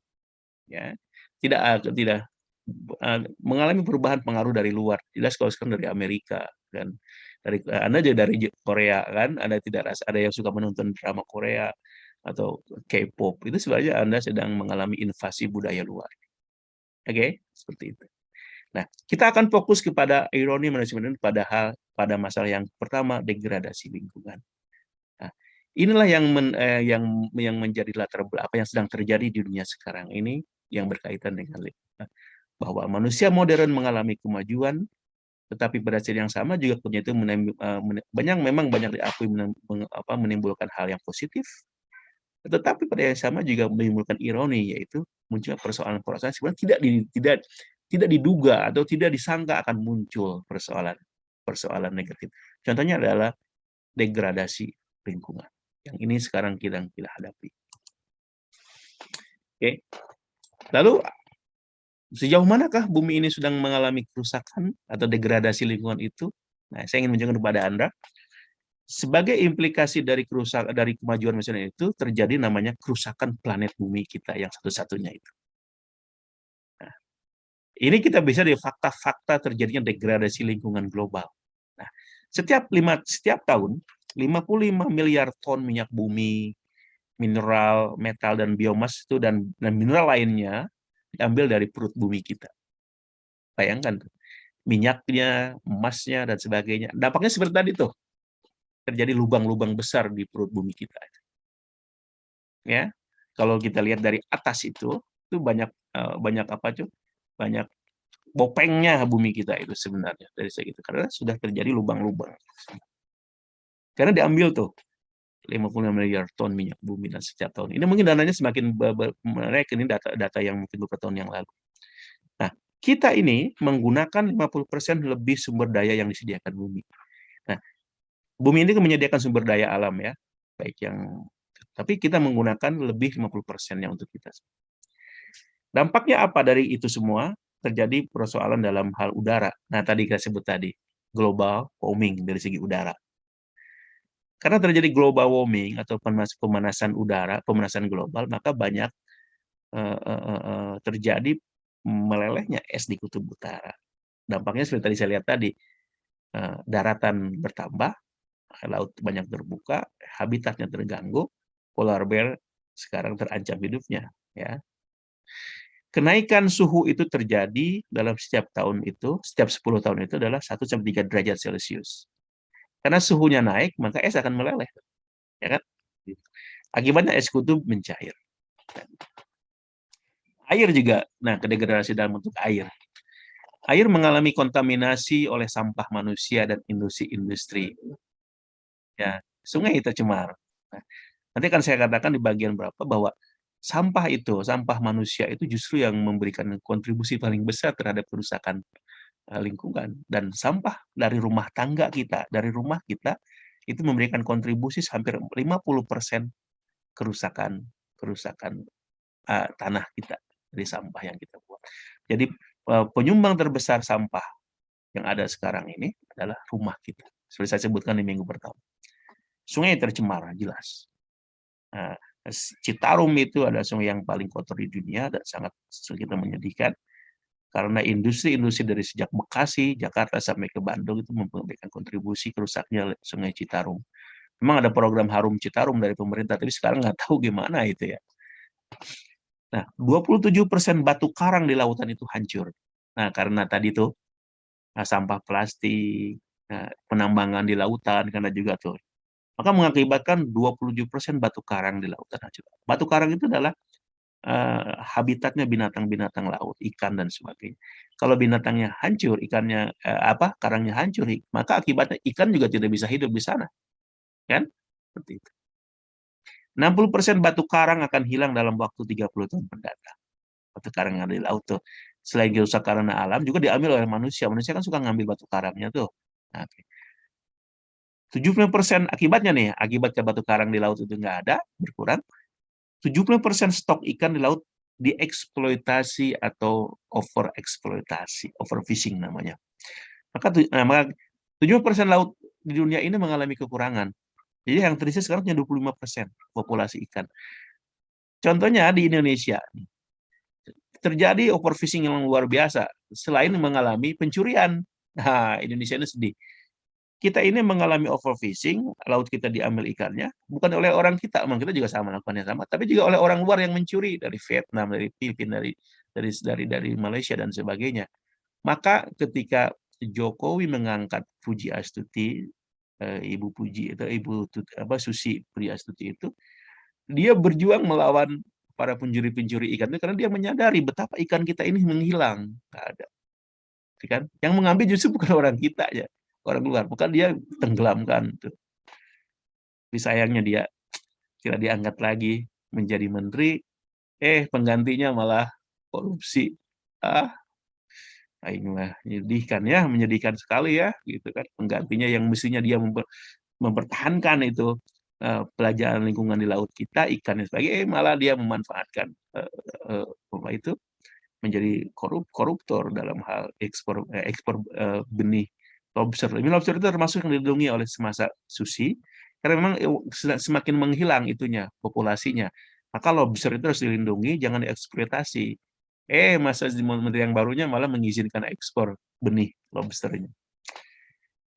Ya, tidak mengalami perubahan pengaruh dari luar. Jelas kalau sekarang dari Amerika kan, Anda juga dari Korea kan, ada yang suka menonton drama Korea atau K-pop. Itu sebenarnya Anda sedang mengalami invasi budaya luar. Oke, seperti itu. Nah, kita akan fokus kepada ironi manusia modern pada masalah yang pertama, degradasi lingkungan. Nah, inilah yang menjadi latar belakang apa yang sedang terjadi di dunia sekarang ini yang berkaitan dengan lingkungan. bahwa manusia modern mengalami kemajuan, tetapi pada saat yang sama juga itu banyak diakui menimbulkan hal yang positif, tetapi pada yang sama juga menimbulkan ironi, yaitu muncul persoalan-persoalan sebenarnya tidak diduga atau tidak disangka akan muncul persoalan negatif. Contohnya adalah degradasi lingkungan. Yang ini sekarang kita hadapi. Oke. Lalu sejauh manakah bumi ini sedang mengalami kerusakan atau degradasi lingkungan itu? Nah, saya ingin menunjukkan kepada Anda, sebagai implikasi dari kemajuan misalnya itu terjadi namanya kerusakan planet bumi kita yang satu-satunya itu. Nah, ini kita bisa dari fakta-fakta terjadinya degradasi lingkungan global. Nah, setiap tahun 55 miliar ton minyak bumi, mineral, metal, dan biomas itu dan mineral lainnya diambil dari perut bumi kita. Bayangkan, minyaknya, emasnya, dan sebagainya. Dampaknya seperti tadi tuh, terjadi lubang-lubang besar di perut bumi kita. Ya, kalau kita lihat dari atas itu banyak banyak bopengnya bumi kita itu sebenarnya dari segitu, karena sudah terjadi lubang-lubang. Karena diambil tuh 55 miliar ton minyak bumi dan setiap tahun. Ini mungkin dananya semakin menaik, ini data yang mungkin beberapa tahun yang lalu. Nah, kita ini menggunakan 50% lebih sumber daya yang disediakan bumi. Nah, bumi ini menyediakan sumber daya alam ya, tapi kita menggunakan lebih 50%-nya untuk kita. Dampaknya apa dari itu semua? Terjadi persoalan dalam hal udara. Nah, tadi kita sebut tadi, global warming dari segi udara. Karena terjadi global warming atau pemanasan udara, pemanasan global, maka banyak terjadi melelehnya es di kutub utara. Dampaknya seperti tadi saya lihat tadi, daratan bertambah, laut banyak terbuka, habitatnya terganggu, polar bear sekarang terancam hidupnya. Ya. Kenaikan suhu itu terjadi dalam setiap 10 tahun itu adalah 1-3 derajat Celcius. Karena suhunya naik, maka es akan meleleh. Ya kan? Akibatnya es kutub mencair. Air juga, kedegradasi dalam bentuk air. Air mengalami kontaminasi oleh sampah manusia dan industri-industri. Ya, sungai tercemar. Nah, nanti akan saya katakan di bagian berapa bahwa sampah manusia itu justru yang memberikan kontribusi paling besar terhadap kerusakan lingkungan, dan sampah dari rumah tangga kita, itu memberikan kontribusi hampir 50% kerusakan tanah kita dari sampah yang kita buat. Jadi penyumbang terbesar sampah yang ada sekarang ini adalah rumah kita. Seperti saya sebutkan di minggu pertama. Sungai tercemar jelas. Citarum itu adalah sungai yang paling kotor di dunia dan sangat kita menyedihkan. Karena industri-industri dari sejak Bekasi, Jakarta sampai ke Bandung itu memberikan kontribusi kerusaknya Sungai Citarum. Memang ada program Harum Citarum dari pemerintah, tapi sekarang nggak tahu gimana itu ya. Nah, 27% batu karang di lautan itu hancur. Nah, karena tadi tuh sampah plastik, penambangan di lautan karena juga tuh. Maka mengakibatkan 27% batu karang di lautan hancur. Batu karang itu adalah habitatnya binatang-binatang laut, ikan dan sebagainya. Kalau binatangnya hancur, karangnya hancur, maka akibatnya ikan juga tidak bisa hidup di sana. Kan? Seperti itu. 60% batu karang akan hilang dalam waktu 30 tahun mendatang. Batu karang yang ada di laut tuh. Selain dirusak karena alam, juga diambil oleh manusia. Manusia kan suka ngambil batu karangnya tuh. Nah, 70% akibatnya nih, akibatnya batu karang di laut itu nggak ada, berkurang. 70% stok ikan di laut dieksploitasi atau overeksploitasi, overfishing namanya. Maka 70% laut di dunia ini mengalami kekurangan. Jadi yang tersisa sekarang hanya 25% populasi ikan. Contohnya di Indonesia, terjadi overfishing yang luar biasa. Selain mengalami pencurian, Indonesia ini sedih. Kita ini mengalami overfishing, laut kita diambil ikannya, bukan oleh orang kita, memang kita juga sama melakukannya sama, tapi juga oleh orang luar yang mencuri dari Vietnam, dari Filipina, dari Malaysia dan sebagainya. Maka ketika Jokowi mengangkat Puji Astuti, Susi Puji Astuti itu, dia berjuang melawan para pencuri-pencuri ikan itu karena dia menyadari betapa ikan kita ini menghilang. Nggak ada. Kan? Yang mengambil justru bukan orang kita ya, orang luar, bukan dia tenggelamkan. Tapi sayangnya dia kira diangkat lagi menjadi menteri, penggantinya malah korupsi. Ainglah menyedihkan sekali ya, gitu kan. Penggantinya yang mestinya dia mempertahankan itu pelajaran lingkungan di laut kita, ikan dan sebagainya, malah dia memanfaatkan itu menjadi koruptor dalam hal ekspor benih lobster. Benih lobster itu termasuk yang dilindungi oleh semasa Susi, karena memang semakin menghilang itunya populasinya. Maka lobster itu harus dilindungi, jangan dieksploitasi. Masa menteri yang barunya malah mengizinkan ekspor benih lobsternya.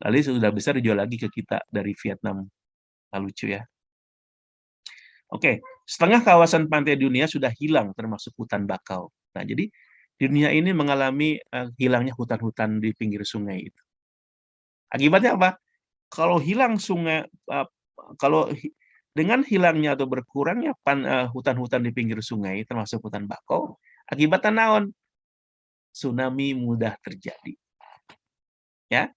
Lalu sudah besar dijual lagi ke kita dari Vietnam. Lucu ya. Oke, setengah kawasan pantai dunia sudah hilang termasuk hutan bakau. Nah, jadi dunia ini mengalami hilangnya hutan-hutan di pinggir sungai itu. Akibatnya apa? Kalau hilang sungai, dengan hilangnya atau berkurangnya hutan-hutan di pinggir sungai, termasuk hutan bakau, akibatnya naon? Tsunami mudah terjadi. Ya.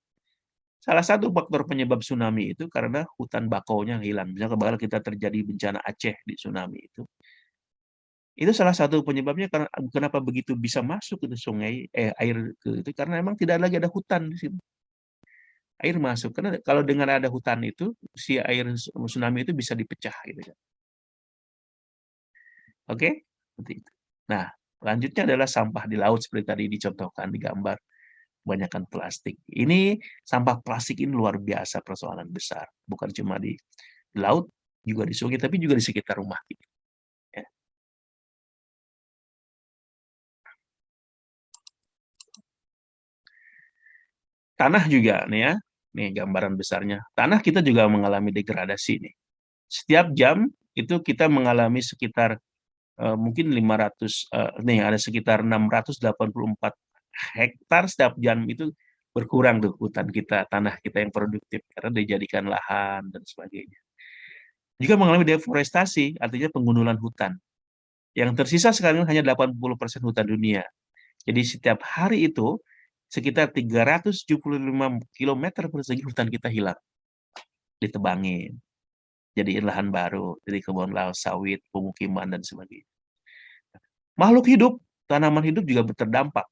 Salah satu faktor penyebab tsunami itu karena hutan bakaunya hilang. Misalnya kalau kita terjadi bencana Aceh di tsunami itu salah satu penyebabnya karena kenapa begitu bisa masuk ke sungai air ke itu karena memang tidak lagi ada hutan di situ. Air masuk karena kalau dengan ada hutan itu si air tsunami itu bisa dipecah gitu kan. Oke? Seperti itu. Nah, selanjutnya adalah sampah di laut seperti tadi dicontohkan di gambar. Kebanyakan plastik. Ini sampah plastik ini luar biasa persoalan besar. Bukan cuma di laut, juga di sungai, tapi juga di sekitar rumah kita. Ya. Tanah juga nih ya. Nih gambaran besarnya. Tanah kita juga mengalami degradasi nih. Setiap jam itu kita mengalami sekitar mungkin 500 ada sekitar 684 hektar setiap jam itu berkurang tuh hutan kita, tanah kita yang produktif karena dijadikan lahan dan sebagainya. Juga mengalami deforestasi, artinya pengundulan hutan. Yang tersisa sekarang hanya 80% hutan dunia. Jadi setiap hari itu sekitar 375 km persegi hutan kita hilang. Ditebangin. Jadiin lahan baru, jadi kebun laut, sawit, pemukiman dan sebagainya. Makhluk hidup, tanaman hidup juga terdampak.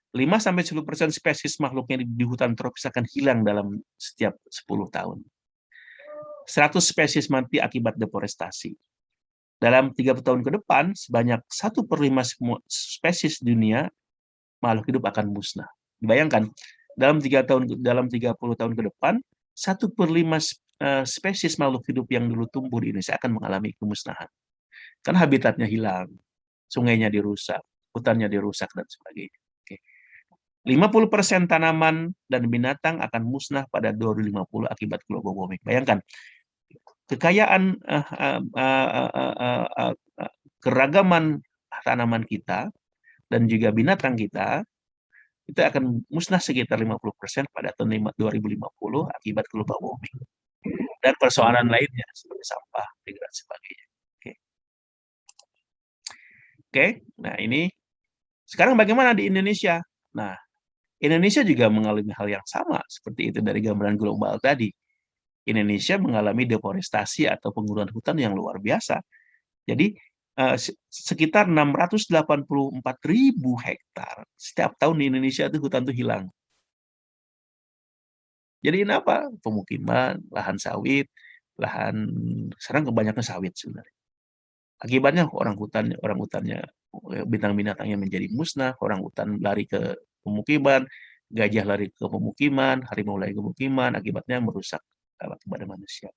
5-10% spesies makhluknya di hutan tropis akan hilang dalam setiap 10 tahun. 100 spesies mati akibat deforestasi. Dalam 30 tahun ke depan, sebanyak 1/5 spesies dunia makhluk hidup akan musnah. Bayangkan, dalam 30 tahun ke depan, 1/5 spesies makhluk hidup yang dulu tumbuh di Indonesia akan mengalami kemusnahan. Karena habitatnya hilang, sungainya dirusak, hutannya dirusak, dan sebagainya. 50% tanaman dan binatang akan musnah pada 2050 akibat global warming. Bayangkan, kekayaan keragaman tanaman kita dan juga binatang kita itu akan musnah sekitar 50% pada tahun 2050 akibat global warming. Dan persoalan lainnya seperti sampah, dan sebagainya. Oke, nah ini sekarang bagaimana di Indonesia? Nah, Indonesia juga mengalami hal yang sama seperti itu dari gambaran global tadi. Indonesia mengalami deforestasi atau penggundulan hutan yang luar biasa. Jadi sekitar 684.000 hektar setiap tahun di Indonesia itu hutan itu hilang. Jadi ini apa? Pemukiman, lahan sawit, sekarang kebanyakan sawit sebenarnya. Akibatnya orang hutannya bintang-binatangnya menjadi musnah, orang hutan lari ke pemukiman, gajah lari ke pemukiman, harimau lari ke pemukiman, akibatnya merusak kepada manusia.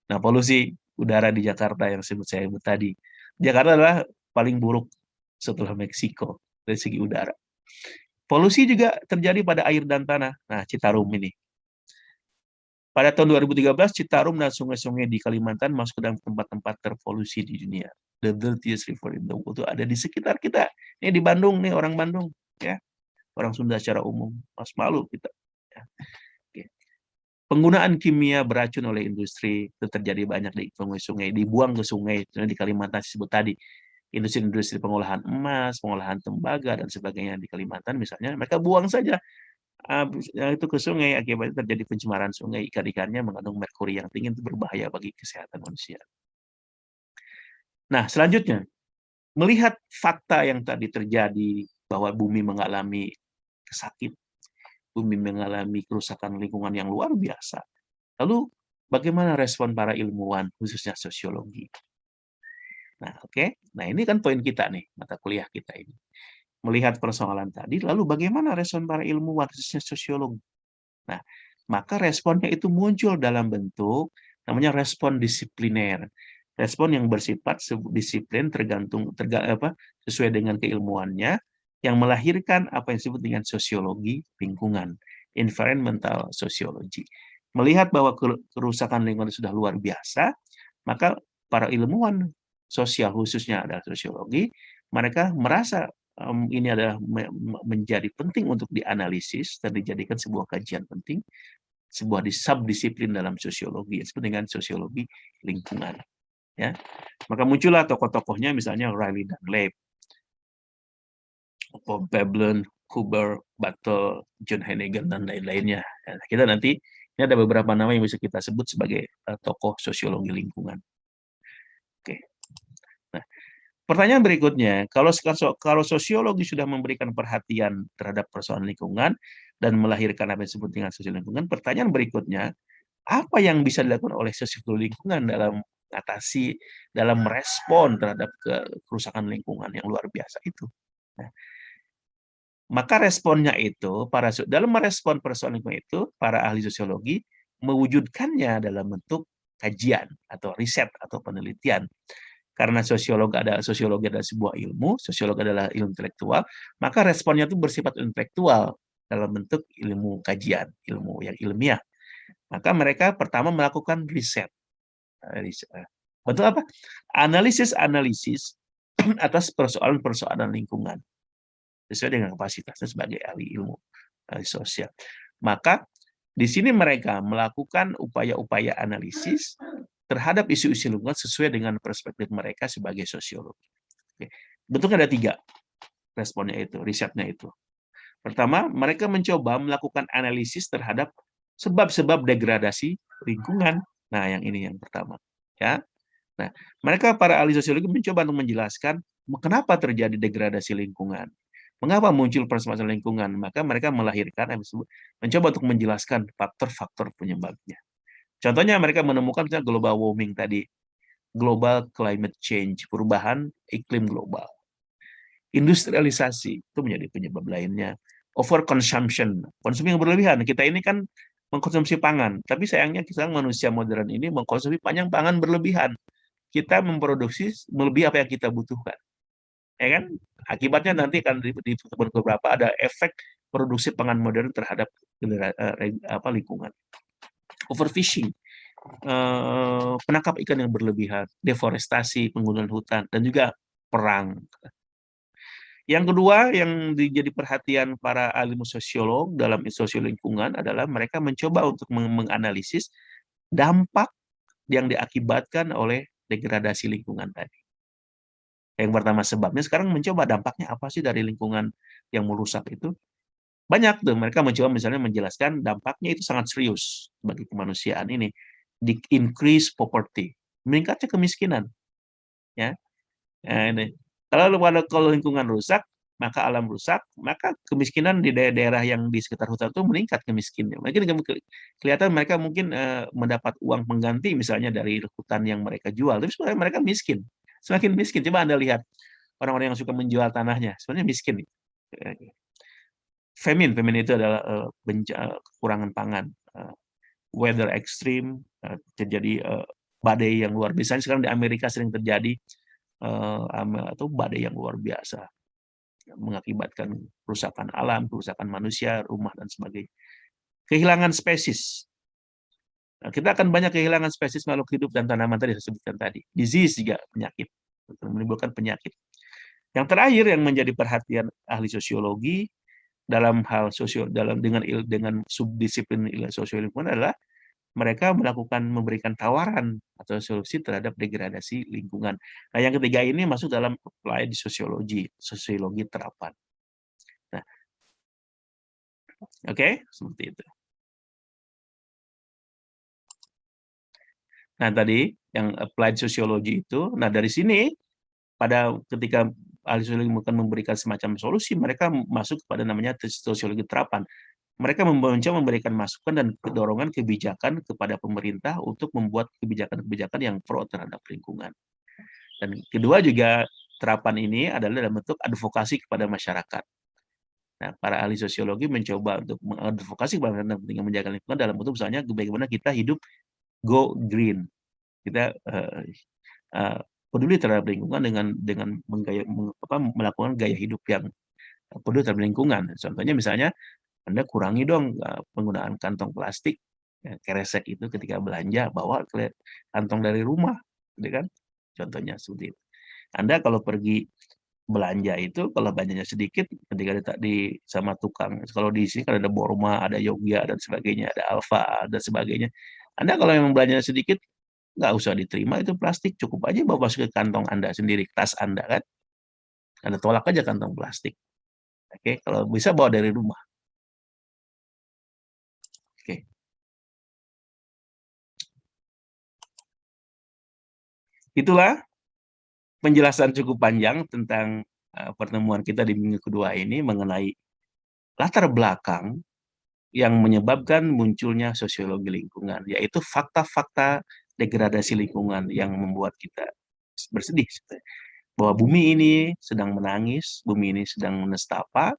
Nah, polusi udara di Jakarta yang saya sebut tadi. Jakarta adalah paling buruk setelah Meksiko dari segi udara. Polusi juga terjadi pada air dan tanah. Nah, Citarum ini. Pada tahun 2013, Citarum dan sungai-sungai di Kalimantan masuk ke dalam tempat-tempat terpolusi di dunia. The dirtiest river in the world itu ada di sekitar kita. Ini di Bandung nih, orang Bandung, ya. Orang Sunda secara umum, malu kita. Ya. Oke. Penggunaan kimia beracun oleh industri itu terjadi banyak di sungai-sungai, dibuang ke sungai. Di Kalimantan disebut tadi, industri-industri pengolahan emas, pengolahan tembaga, dan sebagainya di Kalimantan misalnya, mereka buang saja itu ke sungai, akibatnya terjadi pencemaran sungai, ikan-ikannya mengandung merkuri yang tinggi, itu berbahaya bagi kesehatan manusia. Nah, selanjutnya, melihat fakta yang tadi terjadi bahwa bumi mengalami kesakitan, bumi mengalami kerusakan lingkungan yang luar biasa. Lalu, bagaimana respon para ilmuwan, khususnya sosiologi? Nah, oke. Nah, ini kan poin kita nih, mata kuliah kita ini. Melihat persoalan tadi, lalu bagaimana respon para ilmuwan, khususnya sosiologi? Nah, maka responnya itu muncul dalam bentuk namanya respon disipliner. Respon yang bersifat disiplin sesuai dengan keilmuannya, yang melahirkan apa yang disebut dengan sosiologi lingkungan, environmental sociology. Melihat bahwa kerusakan lingkungan sudah luar biasa, maka para ilmuwan sosial, khususnya adalah sosiologi, mereka merasa ini adalah menjadi penting untuk dianalisis dan dijadikan sebuah kajian penting, sebuah subdisiplin dalam sosiologi, disebut dengan sosiologi lingkungan. Ya, maka muncullah tokoh-tokohnya, misalnya Riley Dunlap, Paul Veblen, Huber, Battle, John Hennigan, dan lain-lainnya. Ya, kita nanti, ini ada beberapa nama yang bisa kita sebut sebagai tokoh sosiologi lingkungan. Oke. Nah, pertanyaan berikutnya, kalau sosiologi sudah memberikan perhatian terhadap persoalan lingkungan dan melahirkan apa yang disebut dengan sosiologi lingkungan, pertanyaan berikutnya, apa yang bisa dilakukan oleh sosiologi lingkungan dalam mengatasi, dalam merespon terhadap kerusakan lingkungan yang luar biasa itu? Nah, maka responnya itu, dalam merespon persoalan lingkungan itu, para ahli sosiologi mewujudkannya dalam bentuk kajian atau riset atau penelitian. Karena sosiologi adalah sebuah ilmu, sosiologi adalah ilmu intelektual, maka responnya itu bersifat intelektual dalam bentuk ilmu kajian, ilmu yang ilmiah. Maka mereka pertama melakukan riset. Bentuk apa? Analisis atas persoalan-persoalan lingkungan sesuai dengan kapasitasnya sebagai ahli ilmu sosial. Maka di sini mereka melakukan upaya-upaya analisis terhadap isu-isu lingkungan sesuai dengan perspektif mereka sebagai sosiolog. Oke. Bentuknya ada 3 responnya itu, risetnya itu. Pertama, mereka mencoba melakukan analisis terhadap sebab-sebab degradasi lingkungan. Nah, yang ini yang pertama. Ya. Nah, mereka para ahli sosiologi mencoba untuk menjelaskan kenapa terjadi degradasi lingkungan. Mengapa muncul permasalahan lingkungan? Maka mereka melahirkan, mencoba untuk menjelaskan faktor-faktor penyebabnya. Contohnya mereka menemukan misalnya global warming tadi, global climate change, perubahan iklim global. Industrialisasi itu menjadi penyebab lainnya. Overconsumption, konsumsi yang berlebihan. Kita ini kan mengkonsumsi pangan, tapi sayangnya kita manusia modern ini mengkonsumsi pangan berlebihan. Kita memproduksi melebihi apa yang kita butuhkan. Ya kan? Akibatnya nanti kan di beberapa ada efek produksi pangan modern terhadap lingkungan. Overfishing, penangkap ikan yang berlebihan, deforestasi, penggunaan hutan, dan juga perang. Yang kedua yang jadi perhatian para ahli sosiolog dalam sosiologi lingkungan adalah mereka mencoba untuk menganalisis dampak yang diakibatkan oleh degradasi lingkungan tadi. Yang pertama sebabnya, sekarang mencoba dampaknya apa sih dari lingkungan yang merusak itu. Banyak tuh, mereka mencoba misalnya menjelaskan dampaknya itu sangat serius bagi kemanusiaan ini. Di increase poverty, meningkatnya kemiskinan. Ya. Nah, ini. Kalau lingkungan rusak, maka alam rusak, maka kemiskinan di daerah yang di sekitar hutan itu meningkat kemiskinannya. Mungkin kelihatan mereka mungkin mendapat uang pengganti misalnya dari hutan yang mereka jual, tapi sebenarnya mereka miskin. Semakin miskin. Coba Anda lihat orang-orang yang suka menjual tanahnya, sebenarnya miskin. Famine itu adalah kekurangan pangan. Weather extreme, terjadi badai yang luar biasa. Sekarang di Amerika sering terjadi atau badai yang luar biasa, mengakibatkan kerusakan alam, kerusakan manusia, rumah, dan sebagainya. Kehilangan spesies. Kita akan banyak kehilangan spesies makhluk hidup dan tanaman tadi saya sebutkan tadi. Disease juga penyakit, menimbulkan penyakit. Yang terakhir yang menjadi perhatian ahli sosiologi dalam hal dengan subdisiplin sosiologi adalah mereka memberikan tawaran atau solusi terhadap degradasi lingkungan. Nah, yang ketiga ini masuk dalam applied sociology, sosiologi terapan. Nah, oke, seperti itu. Nah, tadi yang applied sociology itu, nah dari sini ketika ahli sosiologi memberikan semacam solusi, mereka masuk kepada namanya sosiologi terapan. Mereka mencoba memberikan masukan dan dorongan kebijakan kepada pemerintah untuk membuat kebijakan-kebijakan yang pro terhadap lingkungan. Dan kedua juga, terapan ini adalah dalam bentuk advokasi kepada masyarakat. Nah, para ahli sosiologi mencoba untuk mengadvokasi kepada kepentingan menjaga lingkungan dalam bentuk misalnya bagaimana kita hidup go green. Kita peduli terhadap lingkungan dengan melakukan gaya hidup yang peduli terhadap lingkungan. Contohnya misalnya Anda kurangi dong penggunaan kantong plastik, keresek itu ketika belanja, bawa kantong dari rumah, gitu kan? Contohnya seperti itu. Anda kalau pergi belanja itu, kalau belanjanya sedikit, ketika sama tukang, kalau di sini kan ada Borma, ada Yogya, dan sebagainya, ada Alfa, dan sebagainya. Anda kalau memang belanjanya sedikit, nggak usah diterima itu plastik, cukup aja bawa masuk ke kantong Anda sendiri, tas Anda kan. Anda tolak aja kantong plastik. Oke, kalau bisa bawa dari rumah. Oke. Itulah penjelasan cukup panjang tentang pertemuan kita di minggu kedua ini mengenai latar belakang yang menyebabkan munculnya sosiologi lingkungan, yaitu fakta-fakta degradasi lingkungan yang membuat kita bersedih. Bahwa bumi ini sedang menangis, bumi ini sedang menestapa,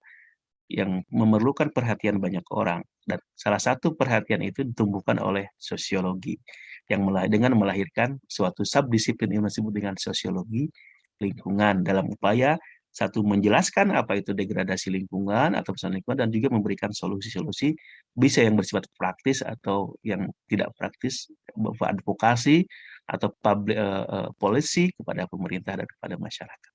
yang memerlukan perhatian banyak orang. Dan salah satu perhatian itu ditumbuhkan oleh sosiologi, yang dengan melahirkan suatu subdisiplin yang disebut dengan sosiologi lingkungan, dalam upaya satu menjelaskan apa itu degradasi lingkungan atau persoalan lingkungan, dan juga memberikan solusi-solusi bisa yang bersifat praktis atau yang tidak praktis, berupa advokasi atau public policy kepada pemerintah dan kepada masyarakat.